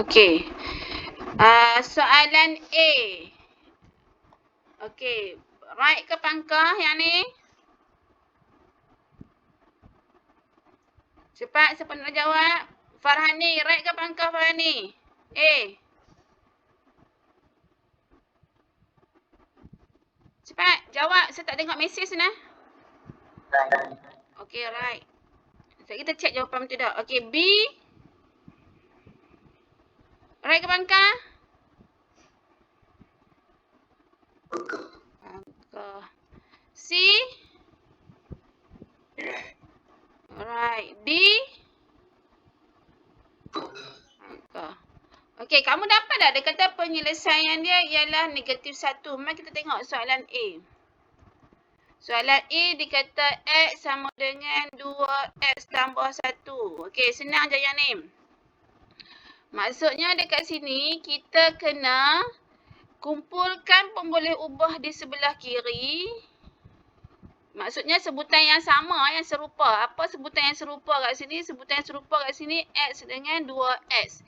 Okey. Soalan A. Okey. Right ke pangkah yang ni? Cepat, siapa nak jawab? Farhani, right ke pangkah Farhani? A. Cepat, jawab. Saya tak tengok mesej sana. Okey, right. Kita check jawapan betul tak? Okey, B. Right ke pangkah? Pangkah. C. Alright. D. Pangkah. Okey, kamu dapat tak? Dia kata penyelesaian dia ialah negatif 1. Mari kita tengok soalan A. Soalan A dikata X sama dengan 2X tambah 1. Okey, senang je yang ni. Maksudnya dekat sini kita kena kumpulkan pemboleh ubah di sebelah kiri. Maksudnya sebutan yang sama, yang serupa. Apa sebutan yang serupa kat sini? Sebutan yang serupa kat sini X dengan 2X.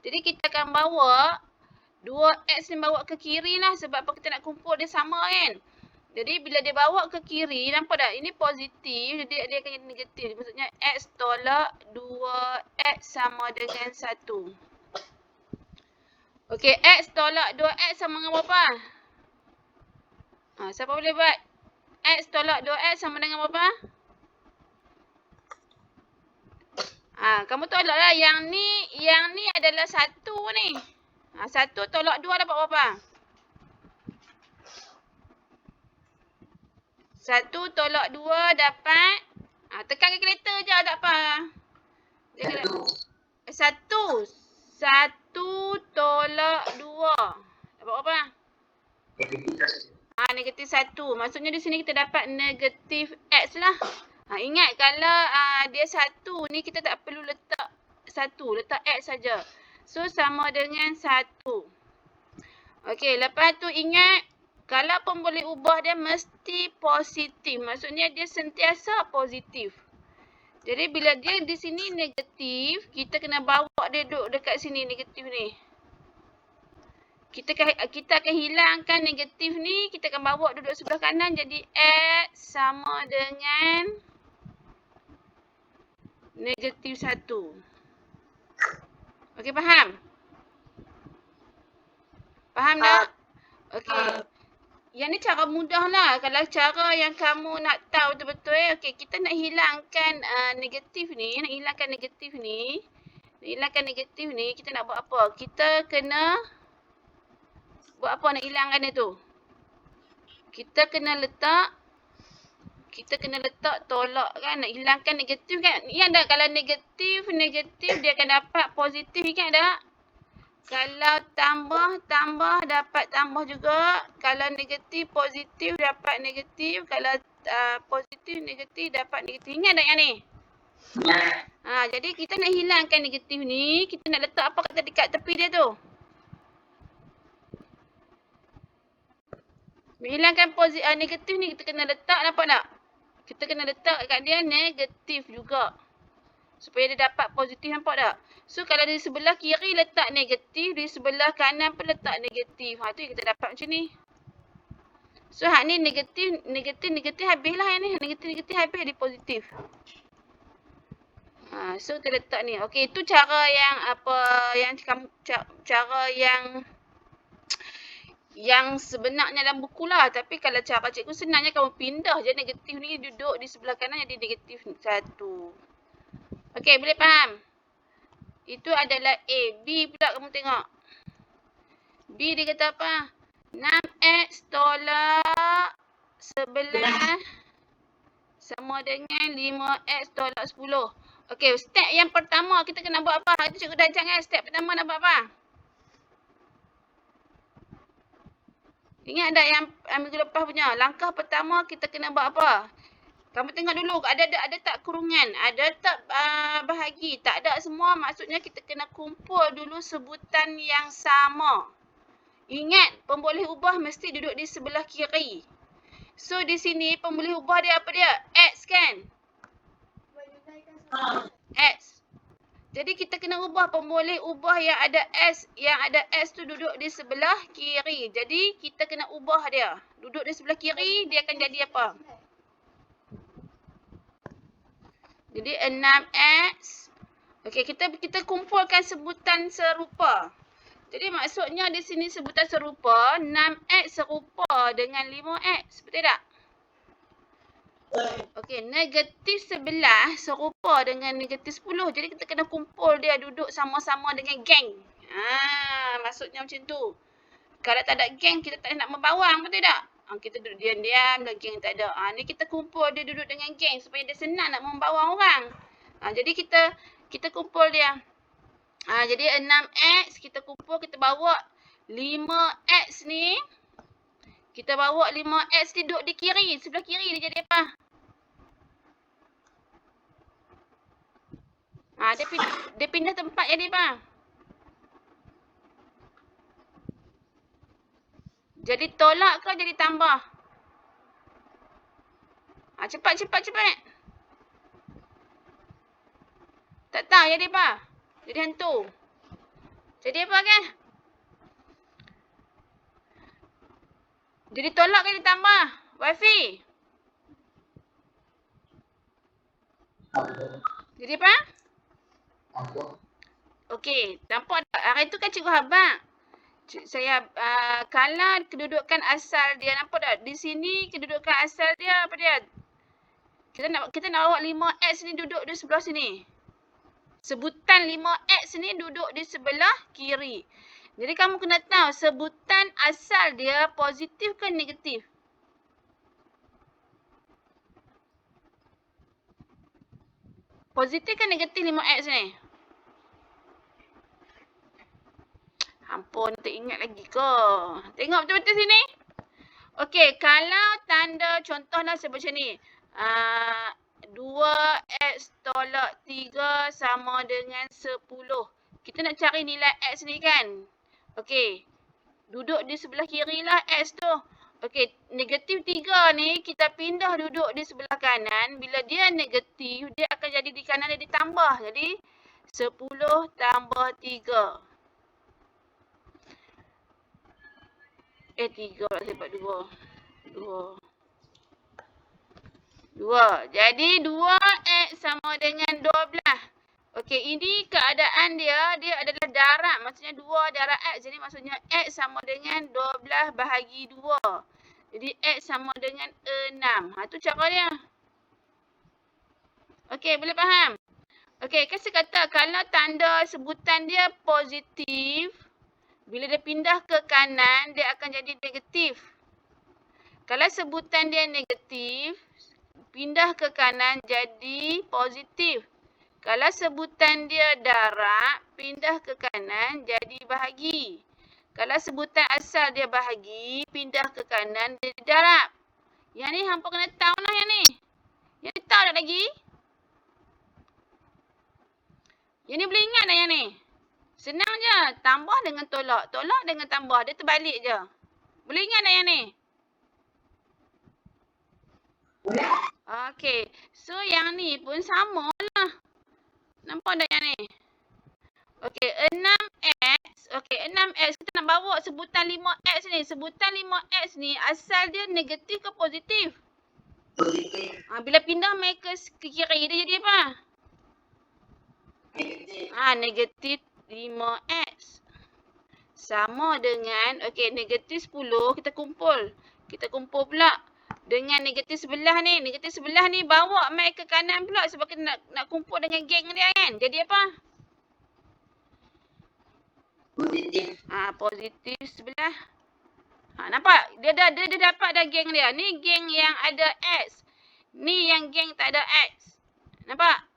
Jadi kita akan bawa 2X ni bawa ke kiri lah. Sebab apa kita nak kumpul dia sama kan? Jadi bila dia bawa ke kiri, nampak tak? Ini positif, jadi dia akan jadi negatif. Maksudnya X tolak 2X sama dengan 1. Okey, X tolak 2X sama dengan berapa? Siapa boleh buat? X tolak 2X sama dengan berapa? Kamu tolak lah. Yang ni adalah 1 ni. 1 tolak 2 dapat berapa? 1 tolak 2 dapat. Tekan kalkulator je tak apa. 1 tolak 2 dapat berapa? Negatif 1. Maksudnya di sini kita dapat negatif X lah. Ingat kalau dia 1 ni kita tak perlu letak 1. Letak X saja. So sama dengan 1. Okey, lepas tu ingat kalau pemboleh ubah dia mesti positif. Maksudnya dia sentiasa positif. Jadi bila dia di sini negatif, kita kena bawa dia duduk dekat sini negatif ni. Kita akan hilangkan negatif ni, kita akan bawa duduk sebelah kanan jadi X sama dengan negatif 1. Okey, faham? Faham tak? Okey. Yang ni cara mudah lah. Kalau cara yang kamu nak tahu betul-betul, okey, kita nak hilangkan negatif ni, kita nak buat apa? Kita kena buat apa nak hilangkan dia tu? Kita kena letak tolak kan, nak hilangkan negatif kan. Ingat tak kalau negatif dia akan dapat positif, ingat tak? Kalau tambah dapat tambah juga. Kalau negatif positif dapat negatif. Kalau positif negatif dapat negatif. Ingat tak yang ni? Jadi kita nak hilangkan negatif ni, kita nak letak apa dekat tepi dia tu? Menghilangkan negatif ni kita kena letak, nampak tak? Kita kena letak kat dia negatif juga. Supaya dia dapat positif, nampak tak? So kalau di sebelah kiri letak negatif, di sebelah kanan pun letak negatif. Tu kita dapat macam ni. So hak ni negatif habislah yang ni. Negatif habis jadi positif. So kita letak ni. Okey, itu cara yang cara yang sebenarnya dalam buku lah. Tapi kalau cara cikgu senangnya kamu pindah je negatif ni duduk di sebelah kanan jadi negatif 1. Okey, boleh faham? Itu adalah A. B pula kamu tengok. B dia kata apa? 6X tolak 11 sama dengan 5X tolak 10. Okey, step yang pertama kita kena buat apa? Itu cikgu dah jangan. Step pertama nak buat apa? Ingat tak yang minggu lepas punya? Langkah pertama kita kena buat apa? Kamu tengok dulu, ada tak kurungan? Ada tak bahagi? Tak ada semua, maksudnya kita kena kumpul dulu sebutan yang sama. Ingat, pemboleh ubah mesti duduk di sebelah kiri. So, di sini pemboleh ubah dia apa dia? X kan? X. Jadi kita kena ubah, pemboleh ubah yang ada S. Yang ada S tu duduk di sebelah kiri. Jadi kita kena ubah dia. Duduk di sebelah kiri, dia akan jadi apa? Jadi 6X. Okey, kita kumpulkan sebutan serupa. Jadi maksudnya di sini sebutan serupa, 6X serupa dengan 5X. Betul tak? Okey, negatif 11 serupa dengan negatif 10. Jadi kita kena kumpul dia duduk sama-sama dengan geng. Maksudnya macam tu. Kalau tak ada geng, kita tak nak membawang, betul tak? Kita duduk diam-diam, geng tak ada. Ni kita kumpul dia duduk dengan geng supaya dia senang nak membawang orang. Jadi kita kumpul dia. Jadi 6X kita kumpul, kita bawa 5X ni. Kita bawa 5X ni duduk di kiri, sebelah kiri dia jadi apa? Dia pindah tempat jadi apa? Jadi tolak ke jadi tambah? Cepat. Tak tahu jadi apa? Jadi hantu. Jadi apa kan? Jadi tolak ke jadi tambah? Wifi? Jadi apa? Okey, nampak tak? Hari tu kan cikgu habaq. Saya kalau kedudukan asal dia, nampak tak? Di sini kedudukan asal dia apa dia? Kita nak bawa 5X ni duduk di sebelah sini. Sebutan 5X ni duduk di sebelah kiri. Jadi kamu kena tahu sebutan asal dia positif ke negatif? Positif ke negatif 5X ni? Ampun, tak ingat lagi ke? Tengok betul-betul sini. Okey, kalau tanda contohlah macam ni. 2X tolak 3 sama dengan 10. Kita nak cari nilai X ni kan? Okey, duduk di sebelah kiri lah X tu. Okey, negatif 3 ni kita pindah duduk di sebelah kanan. Bila dia negatif, dia akan jadi di kanan dia ditambah. Jadi 10 tambah 3. 3 lah sebab 2. Jadi 2X sama dengan 12. Okey, ini keadaan dia adalah darab. Maksudnya 2 darab X. Jadi maksudnya X sama dengan 12 bahagi 2. Jadi X sama dengan 6. Itu cara dia. Okey, boleh faham? Okey, kan saya kata kalau tanda sebutan dia positif, bila dia pindah ke kanan, dia akan jadi negatif. Kalau sebutan dia negatif, pindah ke kanan jadi positif. Kalau sebutan dia darab, pindah ke kanan jadi bahagi. Kalau sebutan asal dia bahagi, pindah ke kanan jadi darab. Yang ni hampa kena tahu lah yang ni. Yang ni tahu tak lagi? Yang ni boleh ingat tak yang ni? Senang je. Tambah dengan tolak. Tolak dengan tambah. Dia terbalik je. Boleh ingat tak yang ni? Okey. So, yang ni pun sama lah. Nampak tak yang ni? Okey. 6X. Okey. 6X. Kita nak bawa sebutan 5X ni. Sebutan 5X ni asal dia negatif ke positif? Positif. Bila pindah main ke kiri, dia jadi apa? Negatif. Negatif 5X. Sama dengan, okey, negatif 10, kita kumpul. Kita kumpul pula dengan negatif 11 ni. Negatif 11 ni bawa mai ke kanan pula sebab kita nak kumpul dengan geng dia kan. Jadi apa? Positif. Positif 11. Nampak? Dia dapat dah geng dia. Ni geng yang ada X. Ni yang geng tak ada X. Nampak?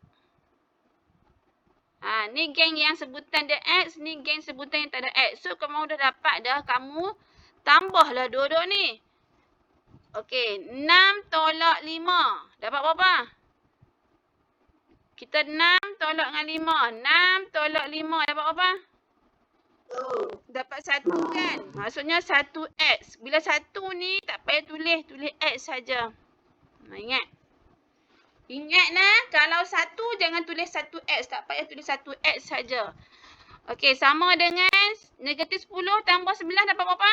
Ni geng yang sebutan dia X, ni geng sebutan yang tak ada X. So, kamu dah dapat dah, kamu tambahlah dua-dua ni. Okey, 6 tolak 5. Dapat berapa? Kita 6 tolak dengan 5. 6 tolak 5 dapat berapa? Dapat 1 kan? Maksudnya 1X. Bila 1 ni tak payah tulis X saja. Ingat. Ingat nah, kalau 1 jangan tulis 1x. Tak payah tulis 1x saja. Okey, sama dengan negatif 10 tambah 11 dapat berapa?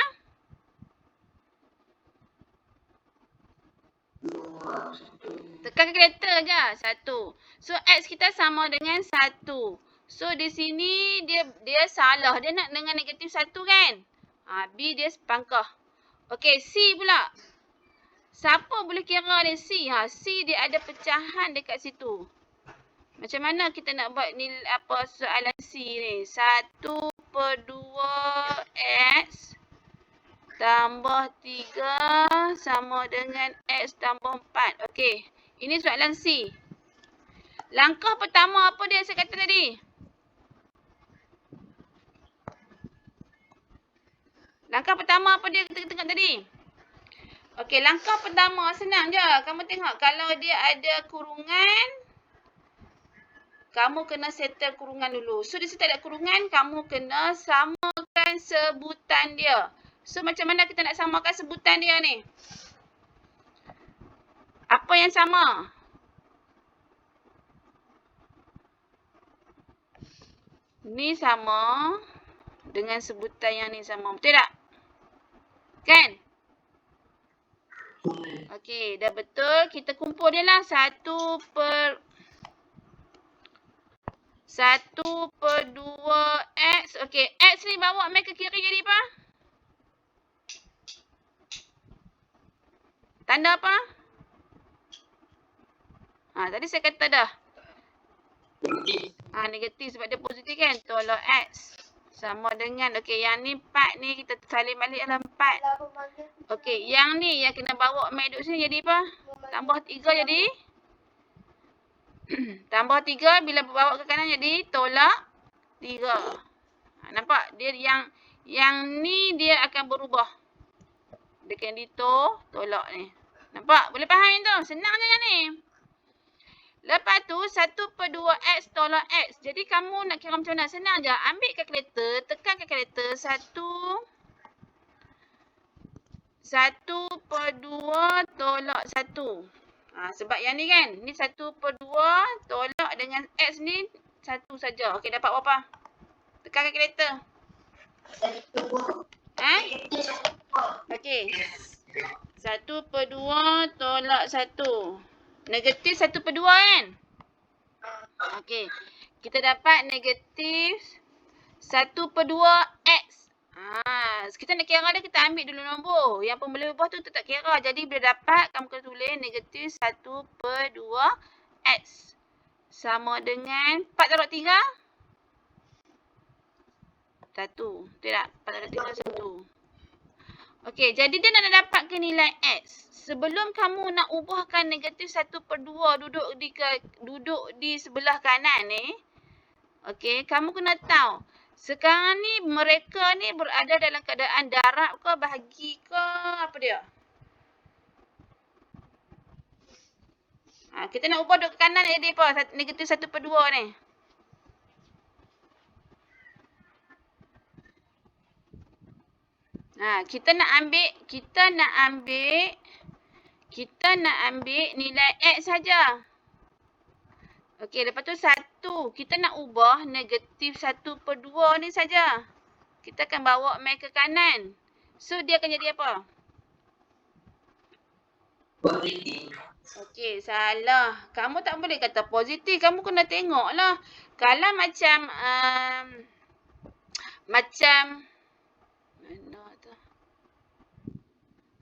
2. Tekan kalkulator je. 1. So, x kita sama dengan 1. So, di sini dia salah. Dia nak dengan negatif 1 kan? B dia pangkah. Okey, C pula. Siapa boleh kira ni C? C dia ada pecahan dekat situ. Macam mana kita nak buat ni soalan C ni? 1/2x tambah 3 sama dengan x tambah 4. Okey. Ini soalan C. Langkah pertama apa dia saya kata tadi? Langkah pertama apa dia kita tengok tadi? Okey, langkah pertama senang je. Kamu tengok kalau dia ada kurungan, kamu kena settle kurungan dulu. So, di situ ada kurungan, kamu kena samakan sebutan dia. So, macam mana kita nak samakan sebutan dia ni? Apa yang sama? Ni sama dengan sebutan yang ni sama. Betul tak? Kan? Okey, dah betul. Kita kumpul dia lah. 1/2x. Okey, x ni bawa mai ke kiri jadi apa? Tanda apa? Tadi saya kata dah. Negatif sebab dia positif kan? Tolak x. Sama dengan, okey, yang ni 4 ni kita salin balik dalam 4. Okey, yang ni yang kena bawa mai duduk sini jadi apa? Tambah 3 jadi? Tambah 3 bila bawa ke kanan jadi tolak 3. Nampak? Dia yang ni dia akan berubah. Dia kena tolak ni. Nampak? Boleh faham tu? Senang je yang ni. Lepas tu 1/2x tolak x. Jadi kamu nak kira macam mana? Senang je. Ambil kalkulator, tekan kalkulator 1/2 tolak 1. Sebab yang ni kan, ni 1/2 tolak dengan x ni 1 saja. Okey, dapat berapa? Tekan kalkulator. Okey. 1/2 tolak 1. Negatif 1/2 kan? Okey. Kita dapat negatif 1/2x. Kita nak kira dia, kita ambil dulu nombor. Yang pemboleh ubah tu tak kira. Jadi bila dapat, kamu kena tulis negatif 1/2x. Sama dengan 4 darab 3? 1. Betul tak? 4 darab 3, 1. Okey, jadi dia nak dapatkan nilai x. Sebelum kamu nak ubahkan negatif 1/2 duduk di sebelah kanan ni. Okey, kamu kena tahu. Sekarang ni mereka ni berada dalam keadaan darab ke, bahagi ke, apa dia? Kita nak ubah duduk ke kanan jadi apa? Negatif 1/2 ni. Kita nak ambil nilai x saja. Okey, lepas tu 1. Kita nak ubah negatif 1/2 ni saja. Kita akan bawa mai ke kanan. So, dia akan jadi apa? Positif. Okey, salah. Kamu tak boleh kata positif. Kamu kena tengoklah. Kalau macam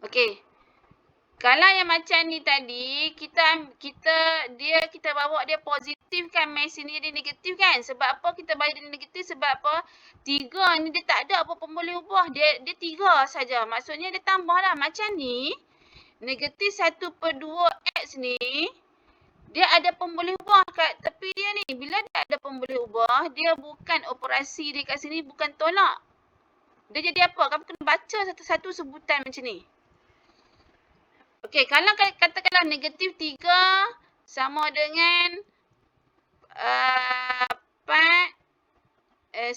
okey. Kalau yang macam ni tadi, kita bawa dia positif kan, mai sini jadi negatif kan? Sebab apa kita bagi dia negatif? Sebab apa? 3 ni dia tak ada apa pemboleh ubah. Dia 3 saja. Maksudnya dia tambah lah. Macam ni, negatif 1/2x ni, dia ada pemboleh ubah kat tepi dia ni. Bila dia ada pemboleh ubah, dia bukan operasi dia kat sini, bukan tolak. Dia jadi apa? Kamu kena baca satu-satu sebutan macam ni. Okey, kalau katakanlah negatif 3 sama dengan 4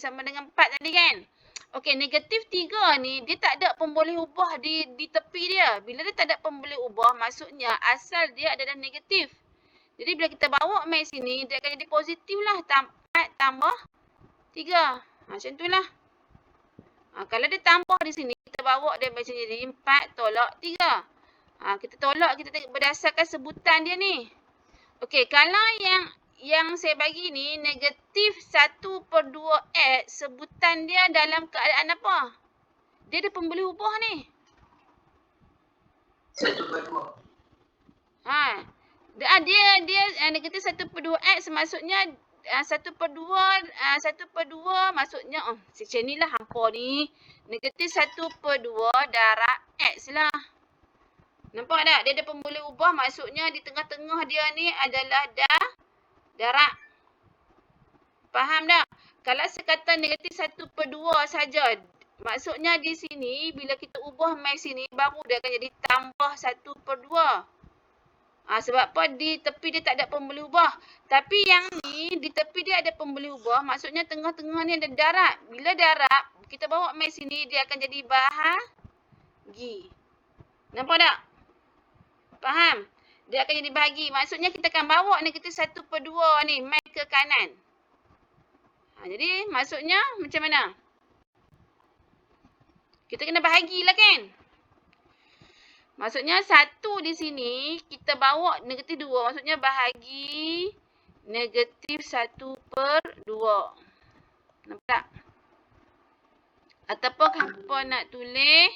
sama dengan 4 tadi kan? Okey, negatif 3 ni dia tak ada pemboleh ubah di tepi dia. Bila dia tak ada pemboleh ubah, maksudnya asal dia adalah negatif. Jadi bila kita bawa mai sini, dia akan jadi positif lah. 4 tambah 3. Macam tu lah. Kalau dia tambah di sini, kita bawa dia macam jadi 4 tolak 3. Kita tolak, kita tengok berdasarkan sebutan dia ni. Okey, kalau yang saya bagi ni negatif 1/2x, sebutan dia dalam keadaan apa? Dia ada pembeli ubah ni. 1/2. Dia negatif 1/2x maksudnya 1/2 maksudnya macam ni lah hampa ni. Negatif 1/2 darab x lah. Nampak tak? Dia ada pembuli ubah, maksudnya di tengah-tengah dia ni adalah darab. Faham tak? Kalau sekatan negatif 1/2 saja, maksudnya di sini bila kita ubah mai sini baru dia akan jadi tambah 1/2. Sebab apa? Di tepi dia tak ada pembuli ubah. Tapi yang ni di tepi dia ada pembuli ubah, maksudnya tengah-tengah ni ada darab. Bila darab, kita bawa mai sini dia akan jadi bahagi. Nampak tak? Faham? Dia akan jadi bahagi. Maksudnya kita akan bawa negatif 1/2 ni mai ke kanan. Jadi maksudnya macam mana? Kita kena bahagilah kan? Maksudnya 1 di sini kita bawa negatif 2. Maksudnya bahagi negatif 1/2. Nampak tak? Ataupun hampa nak tulis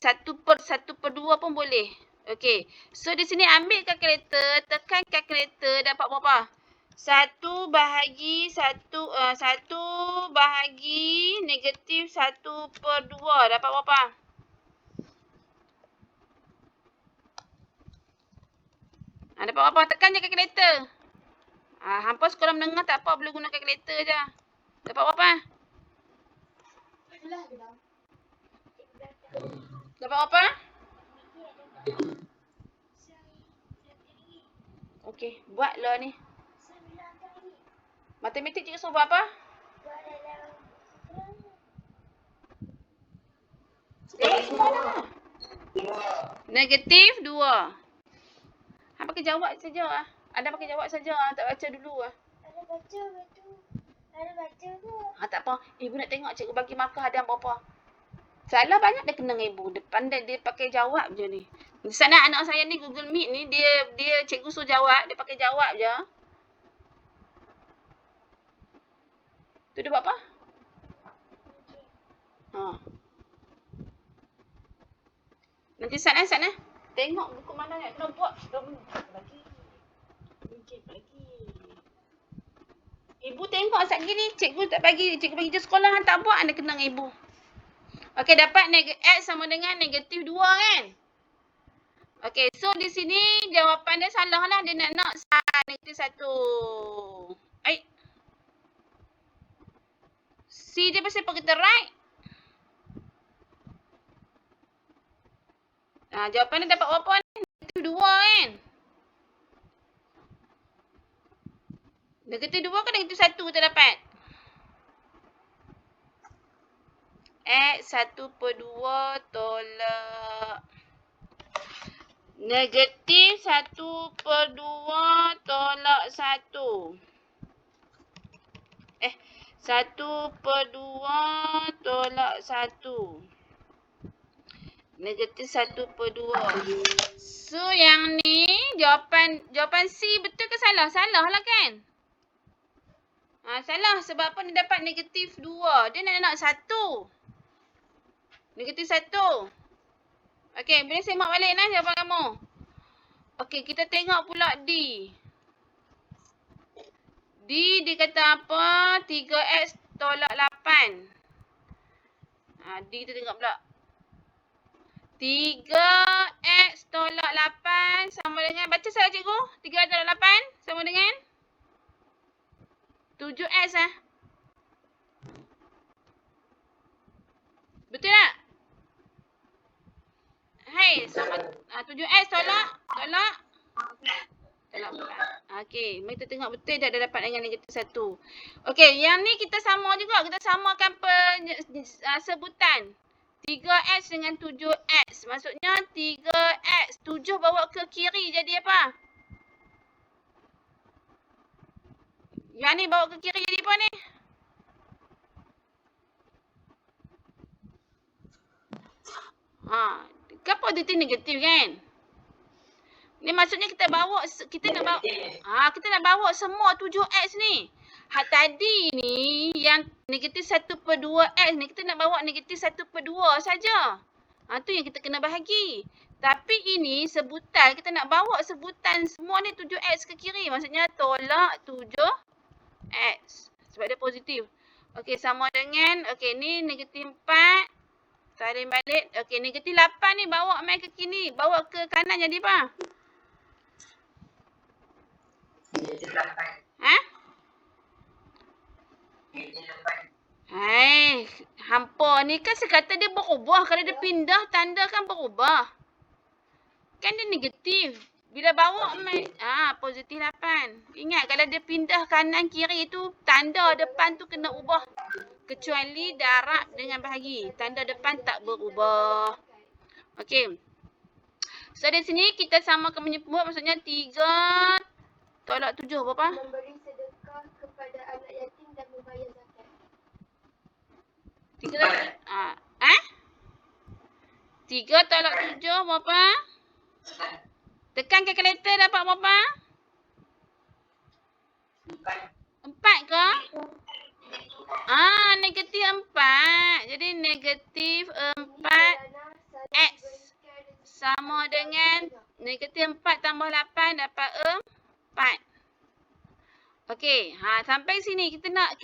1/2 pun boleh. Okey. So di sini ambil kalkulator, tekan kalkulator, dapat berapa? 1 bahagi negatif 1/2 dapat berapa? Dapat berapa? Tekan je kalkulator. Hampa sekolah menengah tak apa, boleh guna kalkulator je. Dapat berapa? Dapat apa? Okey, buatlah ni. Matematik cikgu suruh buat apa? Negatif 2. Pakai jawab saja. Ada pakai jawab saja. Tak baca dulu. Ada baca betul. Ada baca ke? Tak apa. Ibu nak tengok cikgu bagi markah ada berapa. Salah banyak dia kena dengan ibu. Depan dia pakai jawab je ni. Di sana anak saya ni Google Meet ni dia cikgu suruh jawab, dia pakai jawab je. Tu dia buat apa? Nanti sana. Tengok buku mana nak kena buat. Lagi. Ibu tengok sat gini, cikgu tak bagi, cikgu bagi je sekolah tak buat, anda kena dengan ibu. Okey, dapat X sama dengan negatif 2 kan? Okey, so di sini jawapan dia salah lah. Dia nak negatif 1. C dia pasal kita right. Jawapan dia dapat berapa ni? Negatif 2 kan? Negatif 2 ke negatif 1 kita dapat? X 1/2 tolak negatif 1/2 tolak 1. 1/2 tolak 1. Negatif 1/2. So yang ni jawapan C betul ke salah? Salah lah kan? Salah sebab apa dia dapat negatif 2. Dia nak 1. Negatif 1. Okey, boleh semak balik lah jawapan kamu. Okey, kita tengok pula D. D dia kata apa? 3x tolak 8. D kita tengok pula. 3x tolak 8 sama dengan, baca saya cikgu. 3x tolak 8 sama dengan 7x Betul tak? Hai, sama 7x tolak 4. Okey, mari kita tengok betul dah dia dapat dengan negatif 1. Okey, yang ni kita sama juga. Kita samakan sebutan. 3x dengan 7x. Maksudnya 3x. 7 bawa ke kiri jadi apa? Yang ni bawa ke kiri jadi apa ni? Kan positif negatif kan? Ni maksudnya kita nak bawa semua 7x ni. Tadi ni yang negatif 1/2x ni kita nak bawa negatif 1/2 saja. Tu yang kita kena bahagi. Tapi ini sebutan, kita nak bawa sebutan semua ni 7x ke kiri. Maksudnya tolak 7x. Sebab dia positif. Okey, sama dengan, okey ni negatif 4. Tarik balik. Okey, negatif 8 ni bawa mai ke kiri. Bawa ke kanan jadi apa? Negatif 8. Hampa ni kan sekata dia berubah. Kalau dia pindah, tanda kan berubah. Kan dia negatif. Bila bawa mai, positif 8. Ingat kalau dia pindah kanan kiri tu, tanda depan tu kena ubah. Kecuali darab dengan bahagi. Tanda depan tak berubah. Okey. So, di sini kita samakan menyebut, maksudnya 3 tolak 7 berapa? Memberi sedekah kepada anak yatim dan membayar zakat. 3 tolak 7 berapa? Tekan kalkulator dapat berapa? 4 ke? Negatif 4. Jadi negatif 4x sama dengan negatif 4 tambah 8 dapat 4. Okey, sampai sini kita nak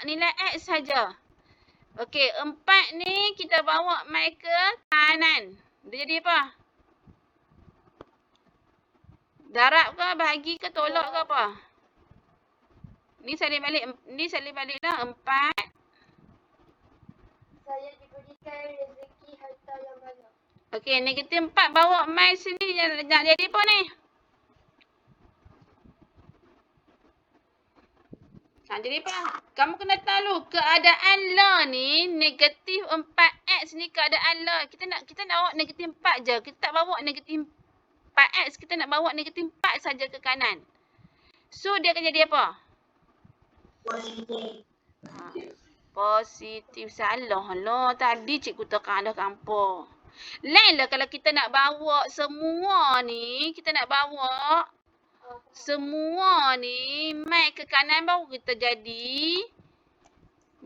nilai x saja. Okey, 4 ni kita bawa mai ke kanan. Dia jadi apa? Darab ke, bahagi ke, tolak ke apa? Ni salin balik lah 4. Saya diberikan rezeki harta yang banyak. Okey, negatif 4 bawa mai sini nak jadi apa ni? Jadi apa? Kamu kena tahu keadaan la ni negatif 4x ni keadaan la. Kita nak bawa negatif 4 je. Kita tak bawa negatif 4x. Kita nak bawa negatif 4 saja ke kanan. So dia akan jadi apa? Positif. Salah lah. Tadi cikgu tekan dah kampung. Lain lah kalau kita nak bawa semua ni. Kita nak bawa semua ni mai ke kanan baru kita jadi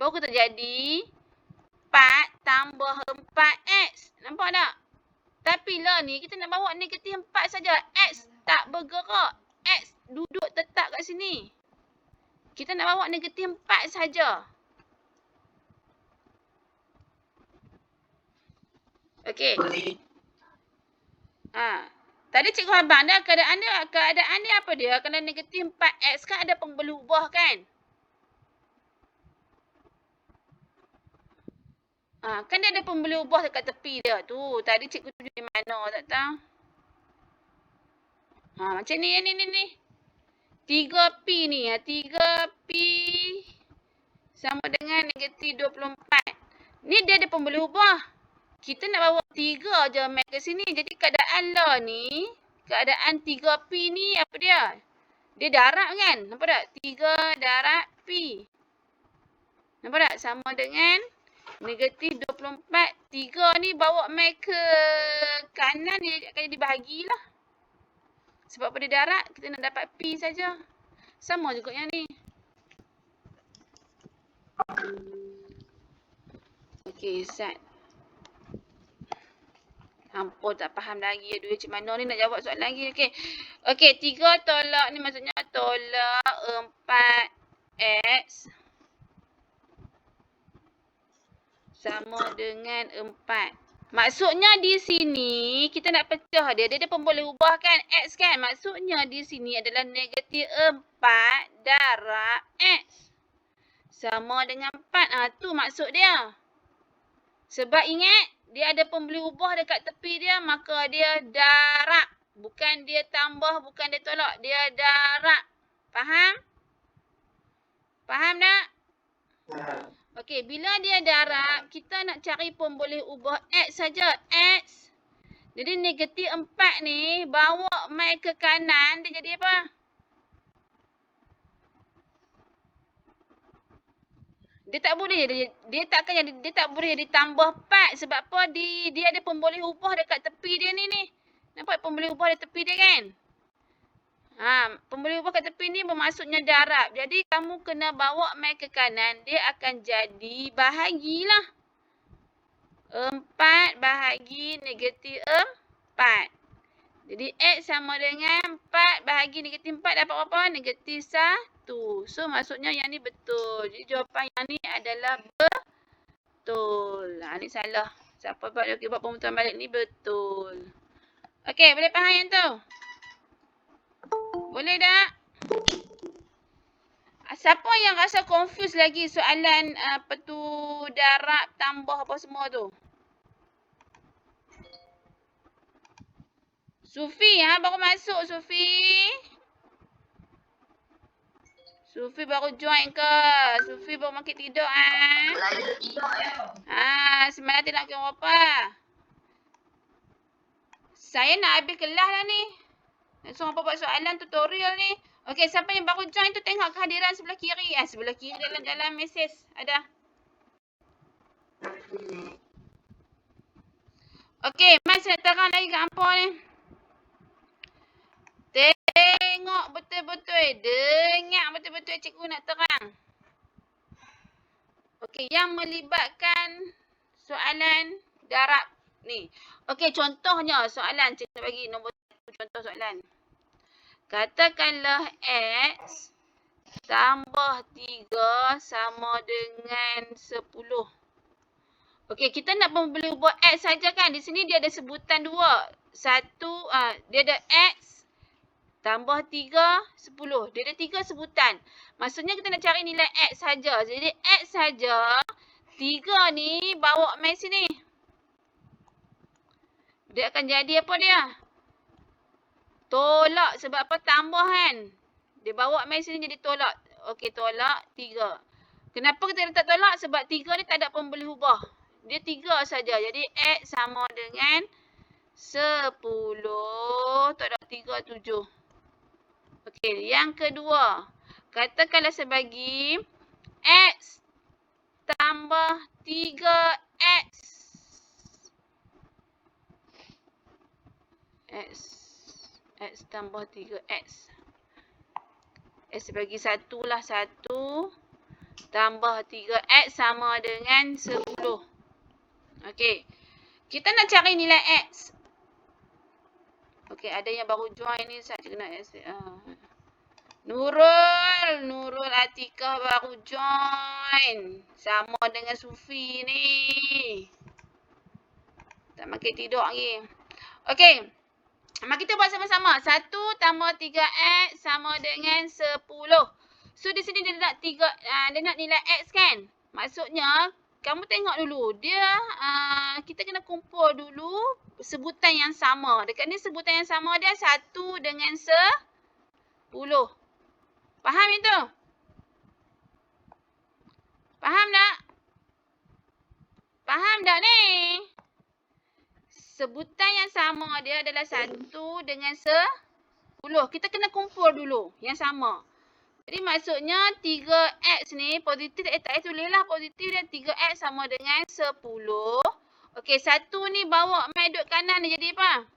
4 tambah 4x. Nampak tak? Tapi lah ni kita nak bawa negatif 4 saja. X tak bergerak. X duduk tetap kat sini. Kita nak bawa negatif 4 saja. Okey. Tadi cikgu abang dah keadaan dia apa dia? Kalau negatif 4x kan ada pembelubah kan? Kan dia ada pembelubah dekat tepi dia tu. Tadi cikgu tunjuk di mana tak tahu. Macam ni. 3p ni. 3p sama dengan negatif 24. Ni dia ada pembelubah. Kita nak bawa 3 je mai ke sini. Jadi keadaan la ni, keadaan 3p ni apa dia? Dia darab kan? Nampak tak? 3 darab p. Nampak tak? Sama dengan negatif 24. 3 ni bawa mai ke kanan dia akan jadi bahagilah. Sebab pada darab kita nak dapat p saja. Sama juga yang ni. Okey, Ustaz. Ampun tak faham lagi. Aduh, macam mana ni nak jawab soalan lagi. Okey, 3 tolak ni maksudnya tolak 4x sama dengan 4. Maksudnya di sini kita nak pecah dia. Dia boleh ubahkan x kan. Maksudnya di sini adalah negatif 4 darab x. Sama dengan 4. Tu maksud dia. Sebab ingat dia ada pembeli ubah dekat tepi dia, maka dia darab. Bukan dia tambah, bukan dia tolak. Dia darab. Faham? Faham tak? Okey, bila dia darab, kita nak cari pun boleh ubah X saja. X. Jadi negatif 4 ni bawa mai ke kanan, dia jadi apa? Dia tak boleh dia tak boleh ditambah 4 sebab apa? Dia ada pemboleh ubah dekat tepi dia ni. Nampak pemboleh ubah di tepi dia kan? Pemboleh ubah kat tepi ni bermaksudnya darab. Jadi kamu kena bawa mai ke kanan, dia akan jadi bahagilah. 4 bahagi negatif 4. Jadi X sama dengan 4 bahagi negatif 4 dapat berapa? Negatif 1. So maksudnya yang ni betul. Jadi jawapan yang ni adalah betul. Ni salah. Siapa buat pemutaran balik ni betul. Okey, boleh faham yang tu? Boleh tak? Siapa yang rasa confuse lagi soalan apa tu darab tambah apa semua tu? Sufi, baru masuk Sufi. Sufi baru join ke? Sufi baru makin tidur Belajar tidur ya. Semalam tidak kira apa. Saya nak habis kelas lah ni. Langsung apa buat soalan tutorial ni. Okey, siapa yang baru join tu tengok kehadiran sebelah kiri. Sebelah kiri dalam mesej. Ada. Okey, Mas nak terang lagi kat hampa ni. Tengok betul-betul. Dengar betul-betul cikgu nak terang. Okey, yang melibatkan soalan darab ni. Okey, contohnya soalan cikgu nak bagi nombor 1 contoh soalan. Katakanlah X tambah 3 sama dengan 10. Okey, kita nak boleh ubah X saja kan. Di sini dia ada sebutan 2. Dia ada X tambah 3, 10. Dia ada 3 sebutan. Maksudnya kita nak cari nilai X saja. Jadi X saja. 3 ni bawa mai sini. Dia akan jadi apa dia? Tolak. Sebab apa? Tambah kan. Dia bawa mai sini jadi tolak. Okey, tolak 3. Kenapa kita letak tolak? Sebab 3 ni tak ada pemboleh ubah. Dia 3 saja. Jadi X sama dengan 10. Tak ada 3, 7. Okey, yang kedua. Katakanlah sebagi X tambah 3X. X tambah 3X. X bagi 1 lah. 1 tambah 3X sama dengan 10. Okey. Kita nak cari nilai X. Okey, ada yang baru join ni. Saya kena Nurul Atikah baru join. Sama dengan Sufi ni. Tak makin tidur lagi. Okey. Mari kita buat sama-sama. 1 tambah 3X sama dengan 10. So di sini dia nak dia nak nilai X kan? Maksudnya kamu tengok dulu. Kita kena kumpul dulu sebutan yang sama. Dekat ni sebutan yang sama dia 1 dengan 10. Faham itu? Faham tak? Faham tak ni? Sebutan yang sama dia adalah 1 dengan 10. Kita kena kumpul dulu yang sama. Jadi maksudnya 3X ni positif. Tak tulislah positif dia. 3X sama dengan 10. Okey, 1 ni bawa mai duduk kanan ni jadi apa?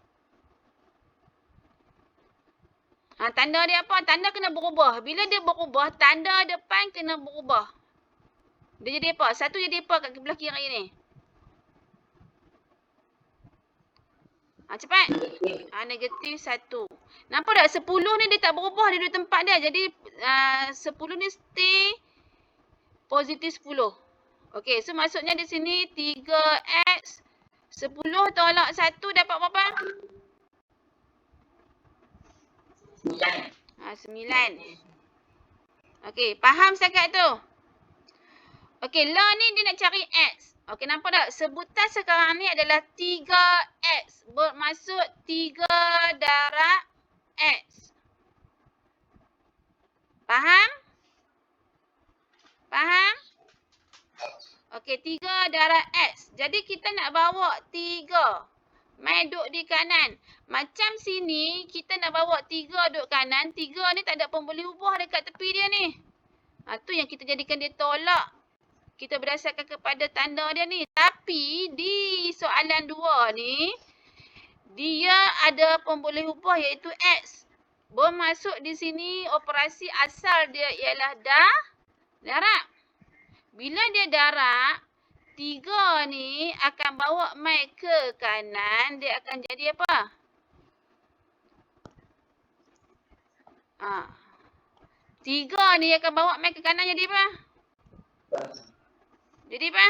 Tanda dia apa? Tanda kena berubah. Bila dia berubah, tanda depan kena berubah. Dia jadi apa? 1 jadi apa kat sebelah kiri ni? Cepat. Negatif 1. Nampak tak? 10 ni dia tak berubah. Dia duduk tempat dia. Jadi 10 ni stay positif 10. Okey. So maksudnya di sini 3X 10 tolak 1 dapat berapa? 9. Okey. Faham setakat tu? Okey. Lah ni dia nak cari X. Okey, nampak tak? Sebutan sekarang ni adalah 3X. Bermaksud 3 darab X. Faham? Faham? Okey, 3 darab X. Jadi kita nak bawa 3. Mai duduk di kanan. Macam sini, kita nak bawa 3 duduk kanan. 3 ni tak ada pemboleh ubah dekat tepi dia ni. Tu yang kita jadikan dia tolak. Kita berdasarkan kepada tanda dia ni. Tapi di soalan 2 ni, dia ada pemboleh ubah iaitu X. Bermaksud di sini operasi asal dia ialah darab. Bila dia darab, 3 ni akan bawa mai ke kanan. Dia akan jadi apa? 3 ni akan bawa mai ke kanan jadi apa? Jadi apa?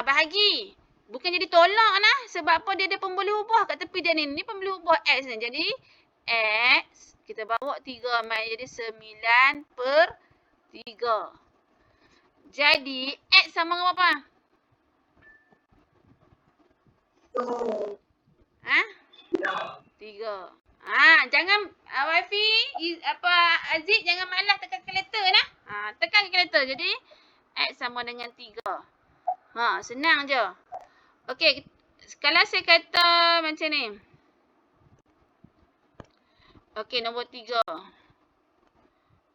Bahagi. Bukan jadi tolak lah. Sebab apa dia ada pemboleh ubah kat tepi dia ni. Ni pemboleh ubah X ni. Jadi X kita bawa 3 mai jadi 9/3. Jadi X sama dengan apa? 3. Jangan Wifi, Aziz jangan malas tekan kalkulator lah. Tekan kalkulator. Jadi X sama dengan 3. Senang je. Okey, kalau saya kata macam ni. Okey, nombor 3.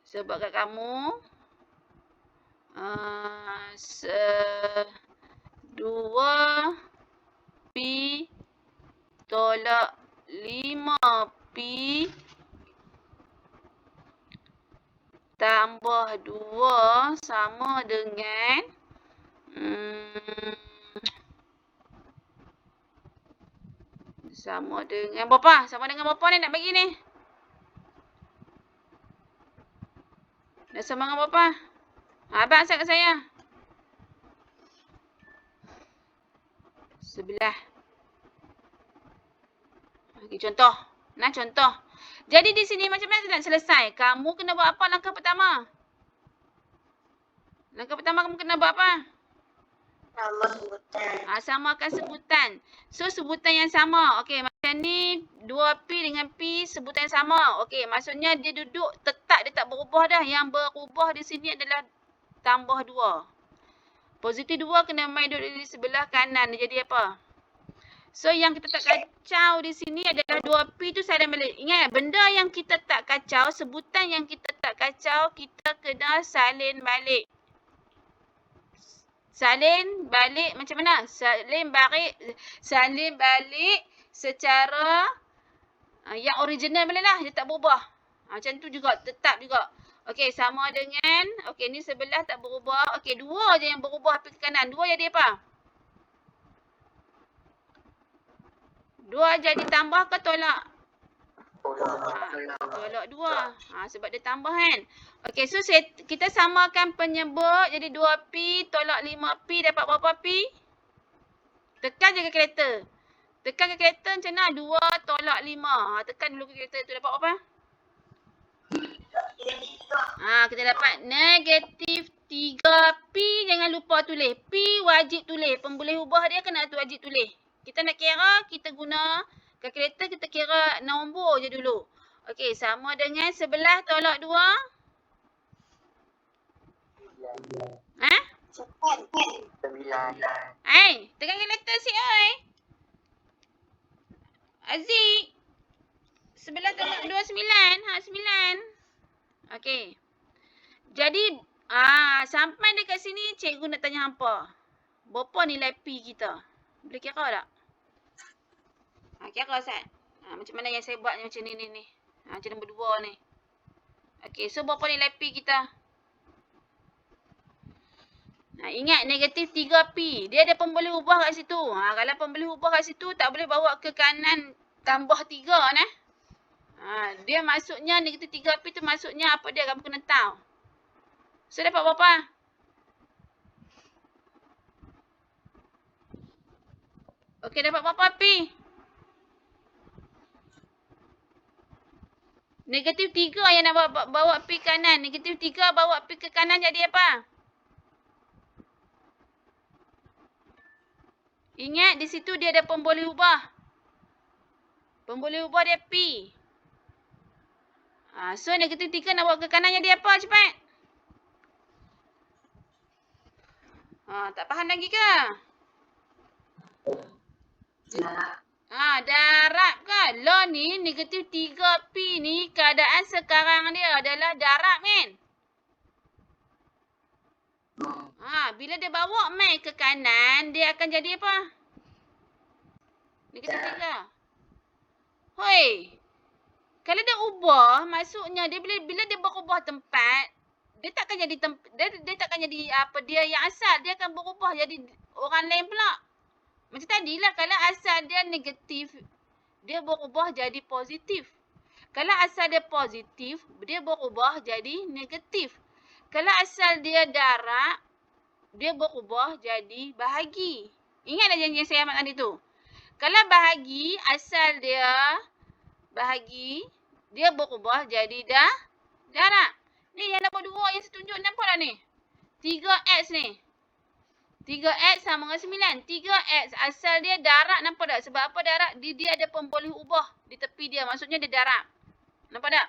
Sebab kat kamu 2 pi tolak 5 pi tambah 2 sama dengan berapa? Sama dengan berapa ni nak bagi ni? Dah sama dengan berapa? Abang asal kat saya. 11. Okey, contoh. Contoh. Jadi di sini macam mana nak selesai? Kamu kena buat apa langkah pertama? Langkah pertama kamu kena buat apa? Sama sebutan. Samakan sebutan. So, sebutan yang sama. Okey, macam ni 2pi dengan pi sebutan yang sama. Okey, maksudnya dia duduk tetap, dia tak berubah dah. Yang berubah di sini adalah tambah 2. Positif 2 kena mai duduk di sebelah kanan. Dia jadi apa? So, yang kita tak kacau di sini adalah 2pi tu salin balik. Ingat, benda yang kita tak kacau, sebutan yang kita tak kacau, kita kena salin balik. Salin balik macam mana? Salin balik secara yang original boleh lah. Dia tak berubah. Macam tu juga, tetap juga. Okey, sama dengan, okey ni sebelah tak berubah. Okey, 2 je yang berubah pergi ke kanan. 2 jadi apa? 2 jadi tambah ke tolak? Tolak 2. Sebab dia tambah kan. Okey, so kita samakan penyebut. Jadi 2pi tolak 5pi dapat berapa pi? Tekan je kalkulator. Tekan kalkulator macam mana? 2 tolak 5. Tekan dulu kalkulator tu dapat apa? Kita dapat negatif 3pi. Jangan lupa tulis. Pi wajib tulis. Pemboleh ubah dia kena wajib tulis. Kita nak kira, kita guna kalkulator, kita kira nombor je dulu. Okey, sama dengan 11 tolak 2. Cepat. 9. Tekan kalkulator sikit oi. Aziz. 11 tolak 2, 9. 9. Okey. Jadi, sampai dekat sini, cikgu nak tanya hampa. Berapa nilai pi kita? Boleh kira tak? Kira Ustaz. Macam mana yang saya buat macam ni. Macam nombor 2 ni. Okey, so berapa nilai pi kita? Ingat negatif 3pi. Dia ada pemboleh ubah kat situ. Kalau pemboleh ubah kat situ, tak boleh bawa ke kanan tambah 3 nah. Dia maksudnya negatif 3pi tu maksudnya apa dia? Kamu kena tahu. So dapat berapa? Okey, dapat berapa pi? Negatif 3 yang nak bawa pi kanan. Negatif 3 bawa pi ke kanan jadi apa? Ingat di situ dia ada pemboleh ubah. Pemboleh ubah dia pi. So negatif 3 nak bawa ke kanan jadi apa? Cepat. Tak faham lagi ke? Darab kan? Law ni negatif 3P ni keadaan sekarang dia adalah darab kan? Bila dia bawa mai ke kanan, dia akan jadi apa? Negatif 3. Hoi. Kalau dia ubah, maksudnya dia bila dia berubah tempat, dia takkan jadi dia takkan jadi apa dia yang asal, dia akan berubah jadi orang lain pula. Macam tadilah kalau asal dia negatif, dia berubah jadi positif. Kalau asal dia positif, dia berubah jadi negatif. Kalau asal dia darab, dia berubah jadi bahagi. Ingat dah janji yang saya amat tadi tu. Kalau bahagi, asal dia bahagi, dia berubah jadi darab. Ni yang nombor 2 yang saya tunjuk, nampak tak ni? 3X ni. 3X sama dengan 9. 3X asal dia darab, nampak tak? Sebab apa darab? Dia ada pemboleh ubah di tepi dia. Maksudnya dia darab. Nampak tak?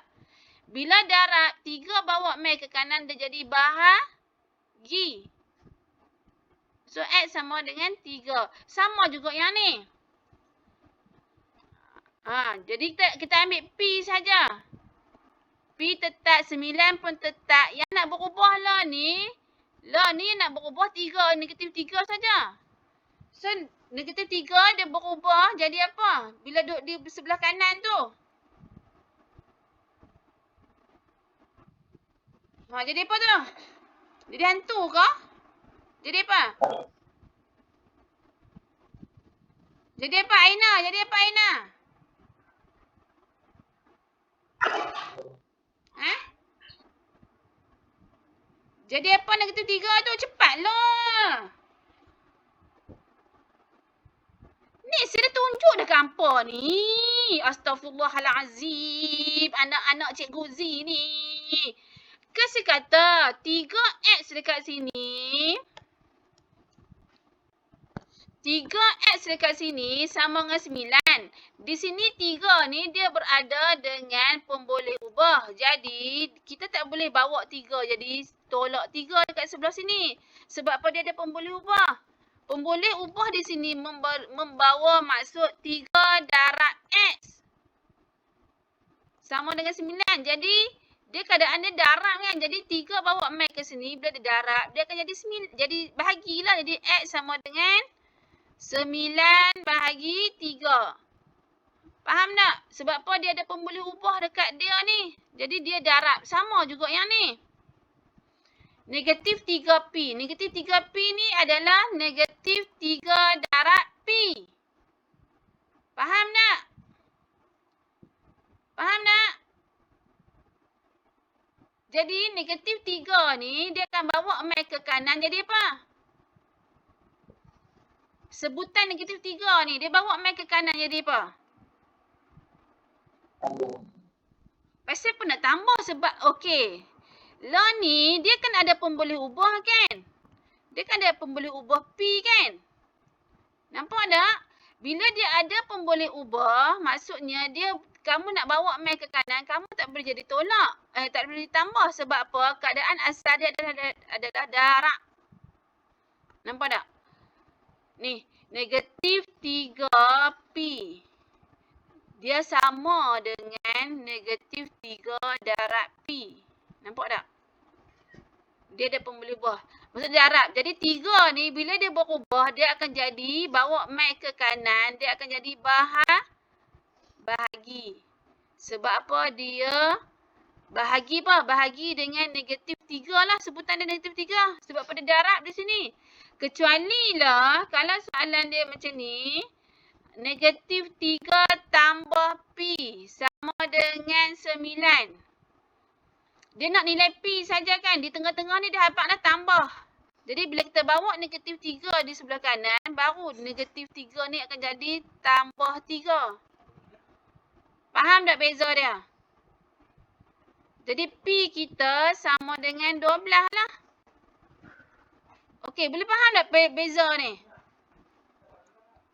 Bila darab, 3 bawa mai ke kanan, dia jadi bahagi. So, X sama dengan 3. Sama juga yang ni. Jadi kita ambil P saja. P tetap, 9 pun tetap. Yang nak berubah lah ni nak berubah 3, negatif 3 saja. So, negatif 3 dia berubah jadi apa? Bila duduk di sebelah kanan tu. Jadi apa tu? Jadi hantu ke? Jadi apa? Jadi apa Aina? Jadi apa Aina? Jadi apa negatif 3 tu? Cepatlah. Ni saya dah tunjuk dah gambar ni. Astaghfirullahalazim. Anak-anak Cikgu Z ni. Kasi kata 3X dekat sini. 3X dekat sini sama dengan 9. Di sini 3 ni dia berada dengan pemboleh ubah. Jadi kita tak boleh bawa 3 jadi tolak 3 dekat sebelah sini. Sebab apa dia ada pemboleh ubah? Pemboleh ubah di sini membawa maksud 3 darab X. Sama dengan 9. Jadi dia keadaan dia darab kan. Jadi 3 bawa mai ke sini. Bila dia darab, dia akan jadi bahagilah. Jadi X sama dengan 9 bahagi 3. Faham tak? Sebab apa dia ada pemboleh ubah dekat dia ni. Jadi dia darab. Sama juga yang ni. Negatif 3P. Negatif 3P ni adalah negatif 3 darab P. Faham tak? Faham tak? Jadi negatif 3 ni dia akan bawa mai ke kanan jadi apa? Sebutan negatif 3 ni dia bawa mai ke kanan jadi apa? Pasal pun nak tambah sebab okey. Law ni dia kan ada pemboleh ubah kan? Dia kan ada pemboleh ubah P kan? Nampak tak? Bila dia ada pemboleh ubah, maksudnya kamu nak bawa mai ke kanan, kamu tak boleh jadi tolak. Tak boleh ditambah sebab apa? Keadaan asal dia adalah darab. Nampak tak? Ni, negatif 3P. Dia sama dengan negatif 3 darab P. Nampak tak? Dia ada pemboleh ubah. Maksud darab. Jadi 3 ni bila dia berubah, dia akan jadi bawa mai ke kanan. Dia akan jadi bahagi. Sebab apa? Dia bahagi apa? Bahagi dengan negatif 3 lah. Sebutan dia negatif 3. Sebab apa dia darab di sini. Kecuali lah kalau soalan dia macam ni. Negatif 3 tambah P sama dengan 9. Dia nak nilai P saja kan. Di tengah-tengah ni dia dapat nak tambah. Jadi bila kita bawa negatif 3 di sebelah kanan, baru negatif 3 ni akan jadi tambah 3. Faham tak beza dia? Jadi P kita sama dengan 12 lah. Okey, boleh faham tak beza ni?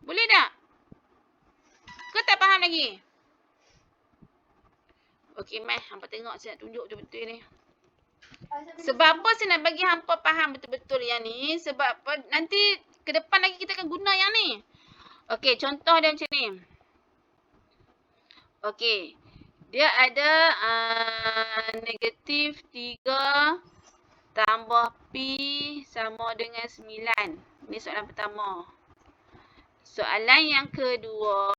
Boleh tak? Ke tak faham lagi? Okey, Mai. Hampa tengok saya nak tunjuk betul-betul ni. Sebab apa saya nak bagi hampa faham betul-betul yang ni? Sebab apa? Nanti ke depan lagi kita akan guna yang ni. Okey, contoh dia macam ni. Okey. Dia ada negatif 3 tambah P sama dengan 9. Ini soalan pertama. Soalan yang kedua.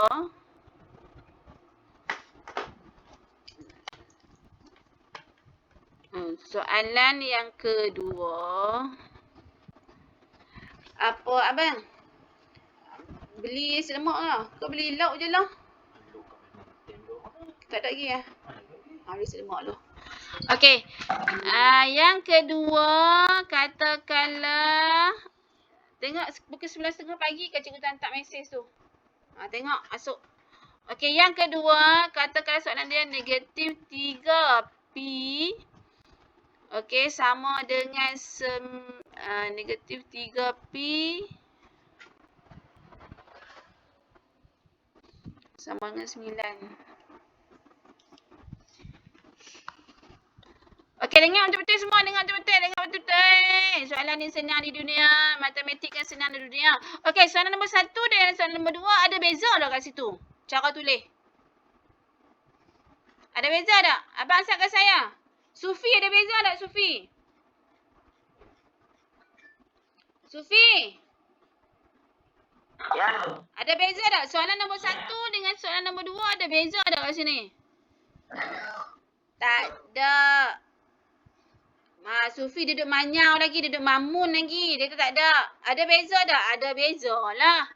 Soalan yang kedua. Apa abang? Beli selemak lah. Kau beli lauk je lah. Tak ada lagi lah. Beli selemak lah. Okey. Yang kedua, katakanlah tengok pukul 11.30 pagi kan cikgu hantar mesej tu. Tengok masuk. Okey, yang kedua, katakanlah soalan dia negatif 3P. Okey, sama dengan negatif 3P sama dengan 9. Okey, dengar betul-betul semua. Dengar betul-betul. Soalan ni senang di dunia. Matematik kan senang di dunia. Okey, soalan nombor 1 dan soalan nombor 2 ada beza tak kat situ? Cara tulis. Ada beza tak? Abang asal kat saya. Sufi ada beza tak Sufi? Sufi? Ya. Ada beza tak? Soalan nombor 1 dengan soalan nombor 2 ada beza tak kat sini? Tak ada. Sufi duduk manyau lagi, duduk mamun lagi. Dia tak ada. Ada beza tak? Ada beza lah.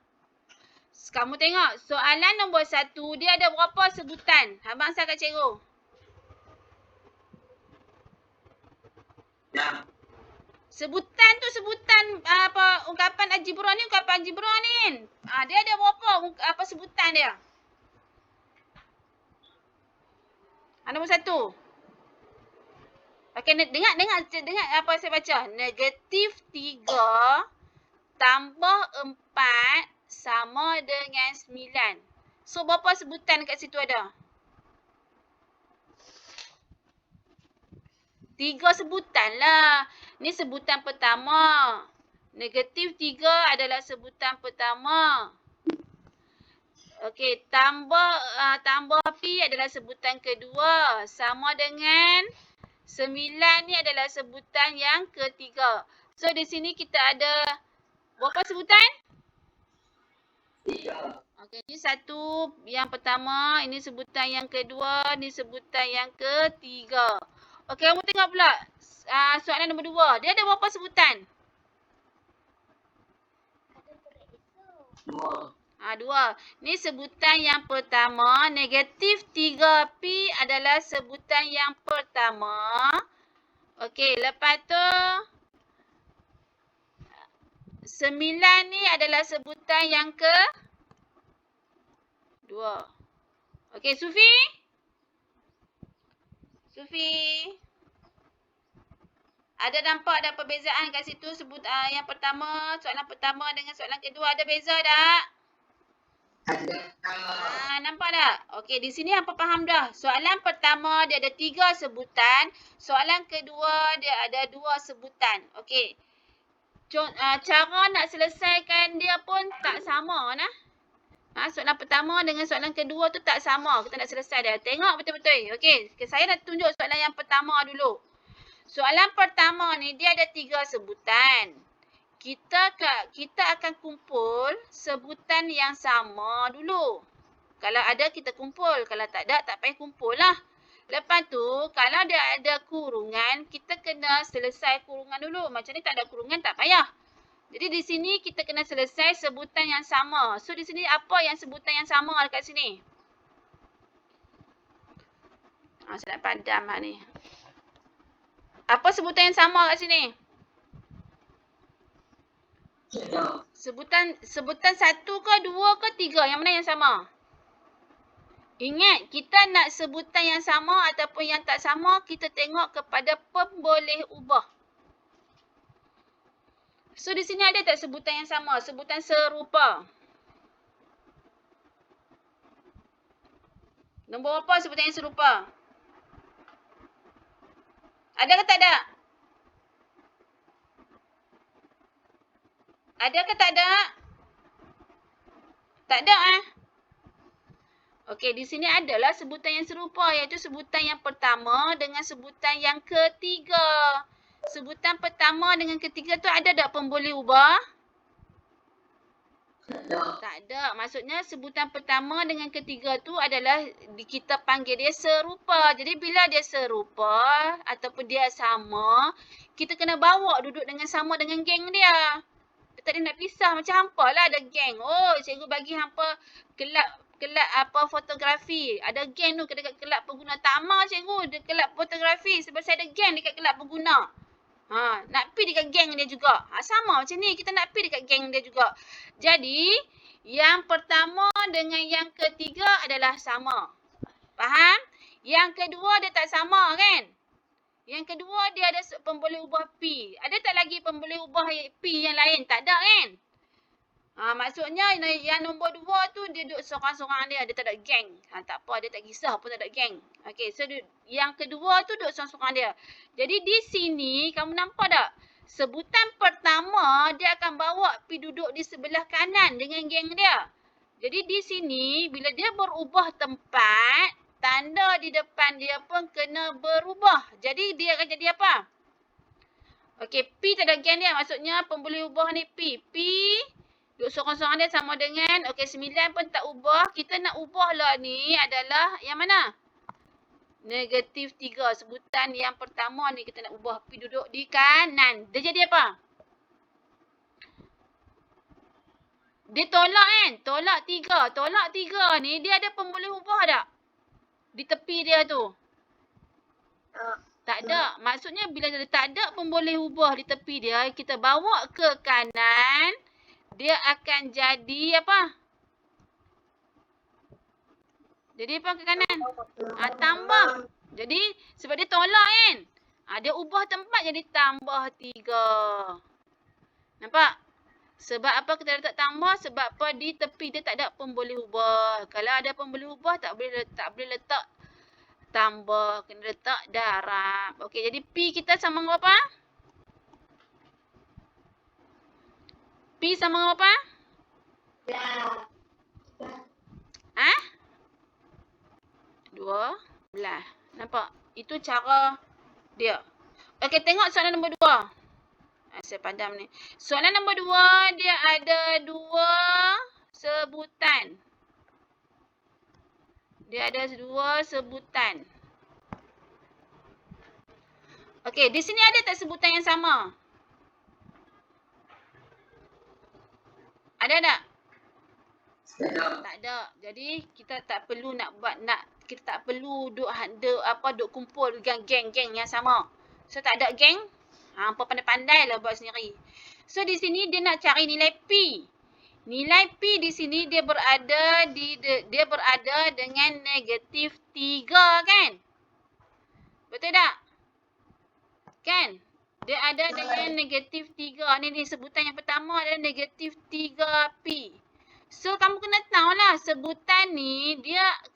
Kamu tengok, soalan nombor 1, dia ada berapa sebutan? Abang asal kat cikgu. Ya. Sebutan tu sebutan apa ungkapan algebra ni, ungkapan algebra ni. Dia ada berapa apa sebutan dia? Nombor 1. Okey, dengar apa saya baca. Negatif 3 tambah 4 sama dengan 9. So, berapa sebutan kat situ ada? 3 sebutan lah. Ni sebutan pertama. Negatif 3 adalah sebutan pertama. Okey, tambah P adalah sebutan kedua. Sama dengan 9 ni adalah sebutan yang ketiga. So, di sini kita ada berapa sebutan? 3. Okey, ni satu yang pertama. Ini sebutan yang kedua. Ini sebutan yang ketiga. Okey, kamu tengok pula soalan nombor 2. Dia ada berapa sebutan? 2. 2. Ni sebutan yang pertama. Negatif 3P adalah sebutan yang pertama. Okey, lepas tu 9 ni adalah sebutan yang kedua. Okey, Sufi? Ada nampak ada perbezaan kat situ yang pertama, soalan pertama dengan soalan kedua ada beza tak? Ada. Nampak tak? Okey, di sini hampa faham dah. Soalan pertama dia ada 3 sebutan, soalan kedua dia ada 2 sebutan. Okey. Cara nak selesaikan dia pun tak sama nah. Soalan pertama dengan soalan kedua tu tak sama. Kita nak selesai dia. Tengok betul-betul. Okey, saya nak tunjuk soalan yang pertama dulu. Soalan pertama ni dia ada 3 sebutan. Kita akan kumpul sebutan yang sama dulu. Kalau ada kita kumpul. Kalau tak ada tak payah kumpul lah. Lepas tu kalau dia ada kurungan, kita kena selesai kurungan dulu. Macam ni tak ada kurungan tak payah. Jadi di sini kita kena selesai sebutan yang sama. So di sini apa yang sebutan yang sama dekat sini? Saya nak padam lah ni. Apa sebutan yang sama kat sini? Sebutan 1 ke 2 ke 3? Yang mana yang sama? Ingat, kita nak sebutan yang sama ataupun yang tak sama, kita tengok kepada pemboleh ubah. So di sini ada tak sebutan yang sama? Sebutan serupa. Nombor apa sebutan yang serupa? Ada ke tak ada? Ada ke tak ada? Tak ada Okey, di sini adalah sebutan yang serupa, iaitu sebutan yang pertama dengan sebutan yang ketiga. Sebutan pertama dengan ketiga tu ada tak pemboleh ubah? Tak ada. Maksudnya sebutan pertama dengan ketiga tu adalah kita panggil dia serupa. Jadi bila dia serupa ataupun dia sama, kita kena bawa duduk dengan sama dengan geng dia. Dia tak ada nak pisah. Macam hampa lah ada geng. Oh, cikgu bagi hampa kelab apa fotografi. Ada geng tu dekat kelab pengguna Tama cikgu. Dia kelab fotografi sebab saya ada geng dekat kelab pengguna. Nak pergi dekat geng dia juga. Sama macam ni. Kita nak pergi dekat geng dia juga. Jadi, yang pertama dengan yang ketiga adalah sama. Faham? Yang kedua dia tak sama kan? Yang kedua dia ada pemboleh ubah P. Ada tak lagi pemboleh ubah P yang lain? Tak ada kan? Maksudnya yang nombor 2 tu dia duduk seorang-seorang dia tak ada geng. Tak apa, dia tak kisah pun tak ada geng. Okey, so yang kedua tu duduk seorang-seorang dia. Jadi di sini kamu nampak tak? Sebutan pertama dia akan bawa pi duduk di sebelah kanan dengan geng dia. Jadi di sini bila dia berubah tempat, tanda di depan dia pun kena berubah. Jadi dia akan jadi apa? Okey, P tak ada geng dia. Maksudnya pemboleh ubah ni P. P duduk seorang-seorang dia sama dengan, okey 9 pun tak ubah. Kita nak ubah lah ni adalah yang mana? Negatif 3. Sebutan yang pertama ni kita nak ubah. P duduk di kanan. Dia jadi apa? Dia tolak kan? Tolak 3. Tolak 3 ni dia ada pemboleh ubah tak? Di tepi dia tu. Tak ada. Maksudnya bila tak ada pemboleh ubah di tepi dia, kita bawa ke kanan. Dia akan jadi apa? Jadi apa ke kanan? Tambah. Jadi sebab dia tolak kan? Dia ubah tempat jadi tambah 3. Nampak? Sebab apa kita letak tambah? Sebab apa di tepi dia tak ada pemboleh ubah. Kalau ada pemboleh ubah tak boleh letak tambah. Kena letak darab. Okey, jadi P kita sama dengan apa? P sama dengan apa? 12. Nampak? Itu cara dia. Okey, tengok soalan nombor 2. Saya padam ni. Soalan nombor 2, dia ada 2 sebutan. Dia ada 2 sebutan. Okey, di sini ada tak sebutan yang sama? Ada tak? Tak ada. Jadi kita tak perlu kita tak perlu duk kumpul dengan geng-geng yang sama. So tak ada geng. Hampa pandai-pandai lah buat sendiri. So di sini dia nak cari nilai P. Nilai P di sini dia berada dengan negatif 3 kan? Betul tak? Kan? Dia ada dengan negatif 3. Ni sebutan yang pertama adalah negatif 3P. So, kamu kena tahu lah sebutan ni,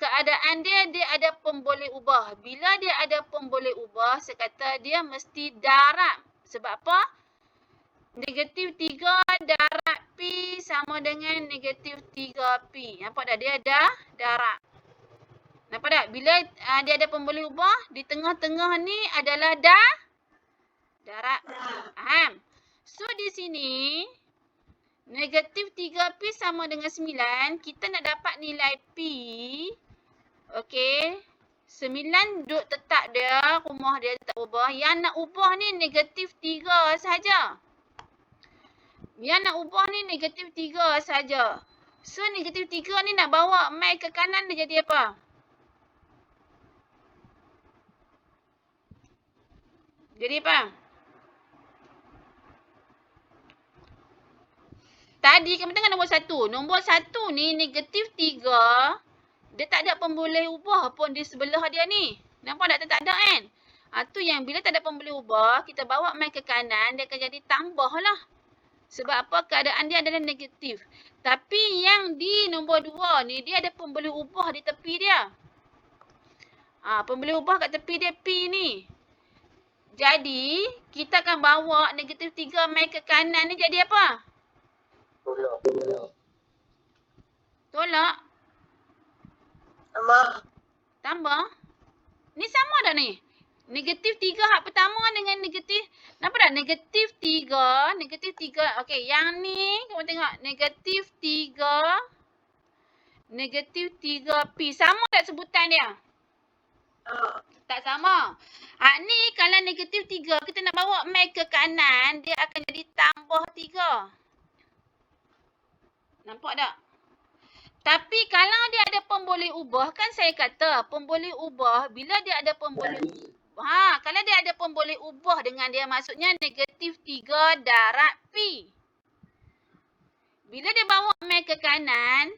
keadaan dia ada pemboleh ubah. Bila dia ada pemboleh ubah, saya kata dia mesti darab. Sebab apa? Negatif 3 darab P sama dengan negatif 3P. Nampak tak? Dia ada darab. Nampak tak? Bila dia ada pemboleh ubah, di tengah-tengah ni adalah darab. Faham? So, di sini negatif 3P sama dengan 9. Kita nak dapat nilai P. Okey. 9 duduk tetap dia. Rumah dia tak ubah. Yang nak ubah ni negatif 3 sahaja. Yang nak ubah ni negatif 3 sahaja. So, negatif 3 ni nak bawa mai ke kanan dia jadi apa? Jadi apa? Tadi kami tengok nombor 1. Nombor 1 ni negatif 3. Dia tak ada pemboleh ubah pun di sebelah dia ni. Nampak tak ada kan? Tu yang bila tak ada pemboleh ubah, kita bawa mai ke kanan, dia akan jadi tambah lah. Sebab apa? Keadaan dia adalah negatif. Tapi yang di nombor 2 ni, dia ada pemboleh ubah di tepi dia. Pemboleh ubah kat tepi dia P ni. Jadi, kita akan bawa negatif 3 mai ke kanan ni jadi apa? Tolak. Tambah. Ni sama dah ni. Negatif 3 hak pertama dengan negatif. Nampak tak? Negatif 3. Negatif 3. Okey, yang ni kamu tengok. Negatif 3. Negatif 3P. Sama tak sebutan dia? Tak sama. Hak ni kalau negatif 3, kita nak bawa mai ke kanan, dia akan jadi tambah 3. Nampak tak? Tapi kalau dia ada pemboleh ubah, kan saya kata pemboleh ubah, bila dia ada pemboleh kalau dia ada pemboleh ubah dengan dia, maksudnya negatif 3 darab P. Bila dia bawa mai ke kanan,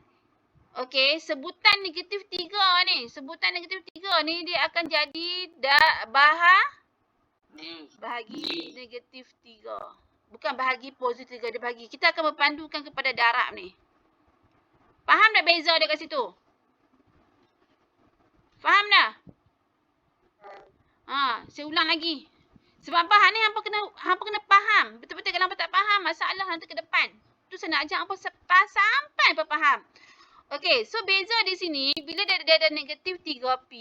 okey, sebutan negatif 3 ni, sebutan negatif 3 ni dia akan jadi bahagi negatif 3. Bukan bahagi positif 3, dia bahagi. Kita akan berpandukan kepada darab ni. Faham tak beza dia kat situ? Faham dah? Saya ulang lagi. Sebab apa hak ni hampa kena faham. Betul-betul kalau hampa tak faham, masalah nanti ke depan. Tu saya nak ajak hampa sampai hampa faham. Okey, so beza di sini bila dia ada negatif 3P,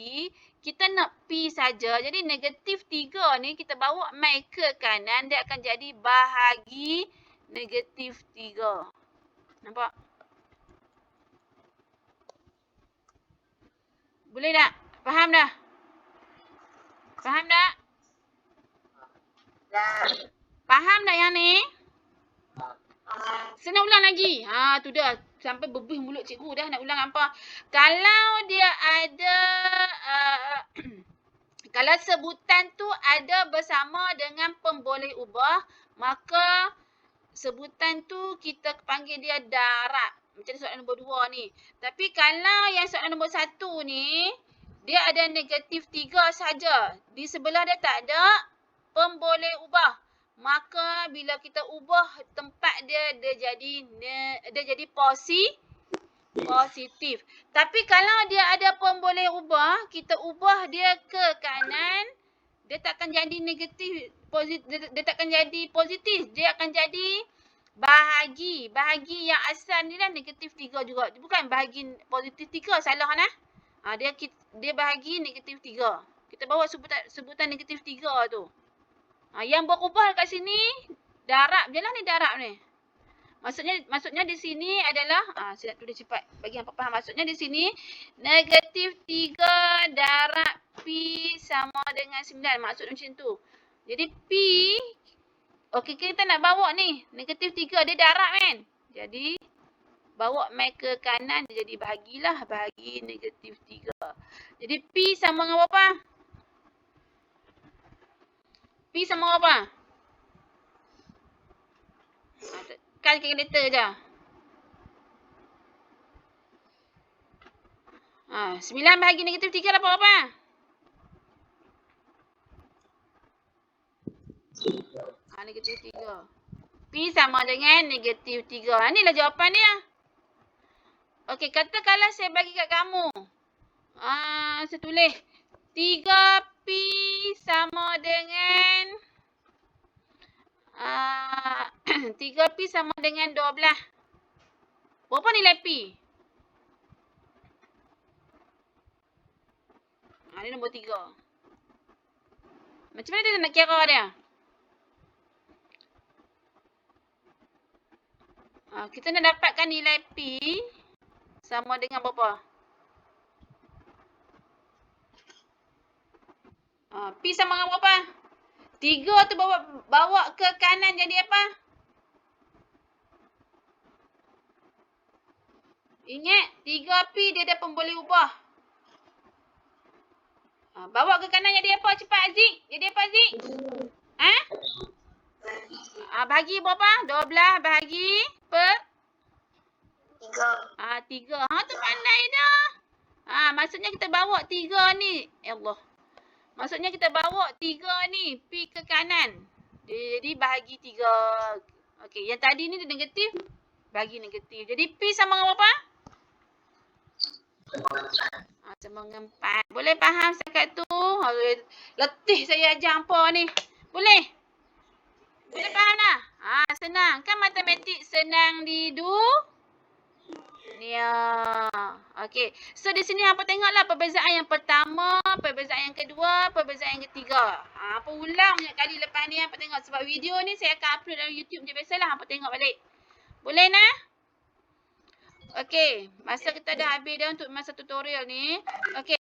kita nak P saja. Jadi negatif 3 ni kita bawa mai ke kanan, dia akan jadi bahagi negatif 3. Nampak? Boleh tak? Faham dah? Faham tak? Faham tak yang ni? Saya nak ulang lagi. Tu dah. Sampai berbuih mulut cikgu dah nak ulang apa. Kalau dia ada, kalau sebutan tu ada bersama dengan pemboleh ubah, maka sebutan tu kita panggil dia darab. Macam soalan nombor 2 ni. Tapi kalau yang soalan nombor 1 ni, dia ada negatif 3 saja. Di sebelah dia tak ada pemboleh ubah. Maka bila kita ubah tempat dia, dia jadi positif. Tapi kalau dia ada pemboleh ubah, kita ubah dia ke kanan, dia tak akan jadi negatif, dia tak akan jadi positif. Dia akan jadi bahagi. Bahagi yang asal ni dah negatif 3 juga. Bukan bahagi positif 3, salah nah. Dia bahagi negatif 3. Kita bawa sebutan negatif 3 tu. Yang berubah kat sini, darab je lah ni, darab ni. Maksudnya di sini adalah, saya nak tulis cepat bagi hampa faham. Maksudnya di sini, negatif 3 darab P sama dengan 9. Maksud macam tu. Jadi P, okey, kita nak bawa ni, negatif 3, dia darab kan. Jadi, bawa mai ke kanan, dia jadi bahagilah, bahagi negatif 3. Jadi P sama dengan berapa? P sama apa? Kalkulator je. 9 bahagi negatif 3 dapat apa? Negatif 3. P sama dengan negatif 3. Inilah jawapan dia. Okey, katakanlah saya bagi kat kamu. Saya tulis 3P sama dengan 3P sama dengan 12. Berapa nilai P? Ini nombor 3. Macam mana dia nak kira dia? Kita nak dapatkan nilai P sama dengan berapa? P sama dengan berapa? 3 tu bawa ke kanan jadi apa? Ingat, 3P dia ada pemboleh ubah. Bawa ke kanan jadi apa? Cepat Aziz. Jadi apa Aziz? Bahagi berapa? 12 bahagi per? 3. 3. Tu pandai dah. Maksudnya kita bawa 3 ni. Allah. Maksudnya kita bawa 3 ni P ke kanan. Jadi bahagi 3. Okey, yang tadi ni dia negatif. Bahagi negatif. Jadi P sama dengan berapa? Sama dengan 4. Boleh faham setakat tu? Letih saya ajar hampa ni. Boleh? Boleh faham tak? Senang. Kan matematik senang Ya. Okey. So di sini apa tengoklah perbezaan yang pertama, perbezaan yang kedua, perbezaan yang ketiga. Apa ulang banyak kali lepas ni apa tengok sebab video ni saya akan upload dalam YouTube je biasalah apa tengok balik. Boleh nah? Okey, masa kita dah habis dah untuk masa tutorial ni. Okey.